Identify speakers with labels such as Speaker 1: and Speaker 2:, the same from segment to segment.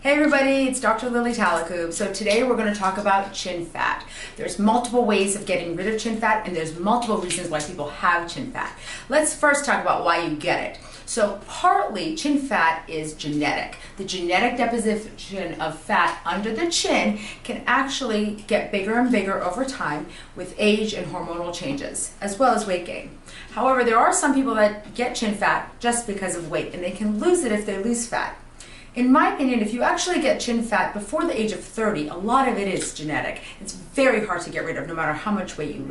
Speaker 1: Hey everybody, it's Dr. Lily Talakoob. So today we're going to talk about chin fat. There's multiple ways of getting rid of chin fat and there's multiple reasons why people have chin fat. Let's first talk about why you get it. So partly chin fat is genetic. The genetic deposition of fat under the chin can actually get bigger and bigger over time with age and hormonal changes, as well as weight gain. However, there are some people that get chin fat just because of weight and they can lose it if they lose fat. In my opinion, if you actually get chin fat before the age of 30, a lot of it is genetic. It's very hard to get rid of no matter how much weight you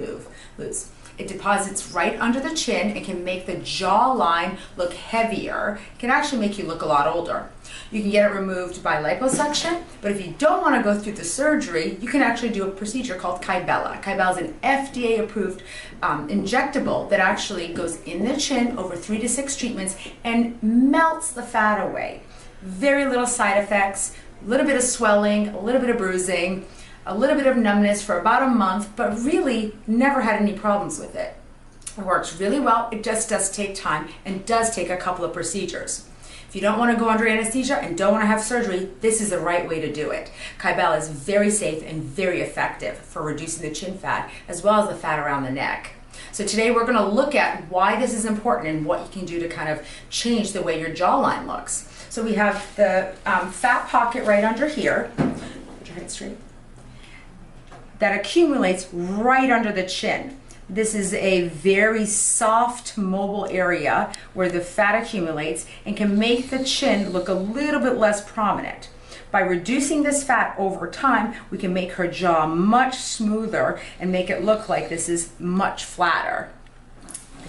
Speaker 1: lose. It deposits right under the chin and can make the jawline look heavier. It can actually make you look a lot older. You can get it removed by liposuction, but if you don't want to go through the surgery, you can actually do a procedure called Kybella. Kybella is an FDA-approved injectable that actually goes in the chin over 3 to 6 treatments and melts the fat away. Very little side effects, a little bit of swelling, a little bit of bruising, a little bit of numbness for about a month, but really never had any problems with it. It works really well. It just does take time and does take a couple of procedures. If you don't want to go under anesthesia and don't want to have surgery, this is the right way to do it. Kybella is very safe and very effective for reducing the chin fat as well as the fat around the neck. So today we're going to look at why this is important and what you can do to kind of change the way your jawline looks. So we have the fat pocket right under here. Put your head straight. That accumulates right under the chin. This is a very soft, mobile area where the fat accumulates and can make the chin look a little bit less prominent. By reducing this fat over time, we can make her jaw much smoother and make it look like this is much flatter.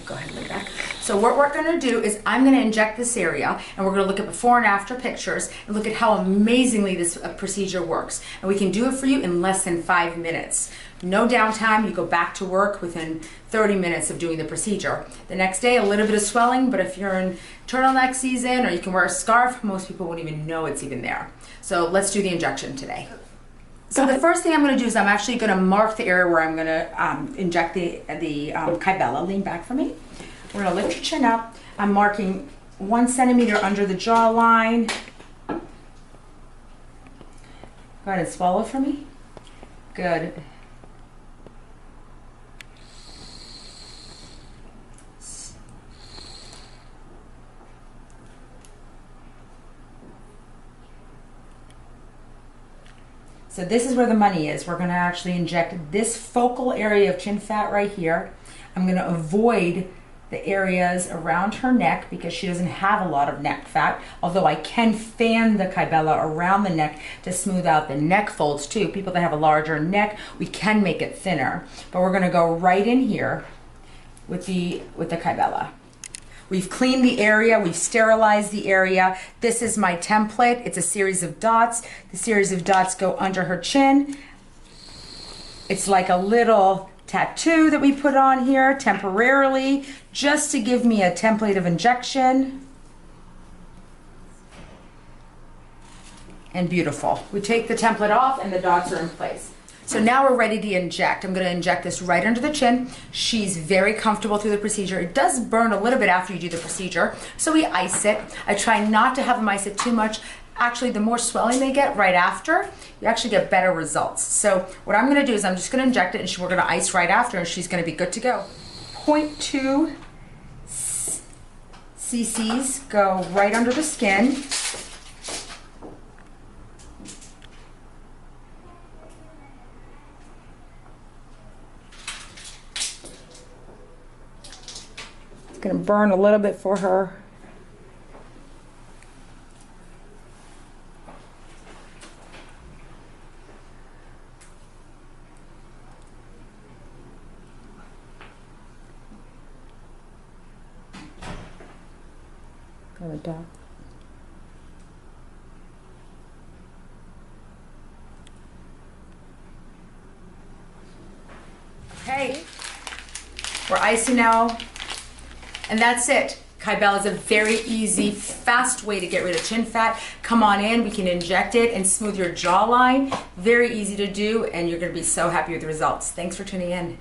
Speaker 1: Go ahead and lay back. So what we're going to do is I'm going to inject this area and we're going to look at before and after pictures and look at how amazingly this procedure works. And we can do it for you in less than 5 minutes. No downtime, you go back to work within 30 minutes of doing the procedure. The next day, a little bit of swelling, but if you're in turtleneck season or you can wear a scarf, most people won't even know it's even there. So let's do the injection today. So the first thing I'm going to do is I'm actually going to mark the area where I'm going to inject the Kybella. Lean back for me. We're going to lift your chin up. I'm marking 1 centimeter under the jawline. Go ahead and swallow for me. Good. So this is where the money is. We're going to actually inject this focal area of chin fat right here. I'm going to avoid the areas around her neck because she doesn't have a lot of neck fat, although I can fan the Kybella around the neck to smooth out the neck folds too. People that have a larger neck, we can make it thinner. But we're going to go right in here with the Kybella. We've cleaned the area, we've sterilized the area. This is my template. It's a series of dots. The series of dots go under her chin. It's like a little tattoo that we put on here temporarily, just to give me a template of injection. And beautiful. We take the template off and the dots are in place. So now we're ready to inject. I'm going to inject this right under the chin. She's very comfortable through the procedure. It does burn a little bit after you do the procedure, so we ice it. I try not to have them ice it too much. Actually, the more swelling they get right after, you actually get better results. So what I'm going to do is I'm just going to inject it and we're going to ice right after and she's going to be good to go. 0.2 cc's go right under the skin. Going to burn a little bit for her. Got a dot. Okay, we're icing now. And that's it. Kybella is a very easy, fast way to get rid of chin fat. Come on in, we can inject it and smooth your jawline. Very easy to do, and you're going to be so happy with the results. Thanks for tuning in.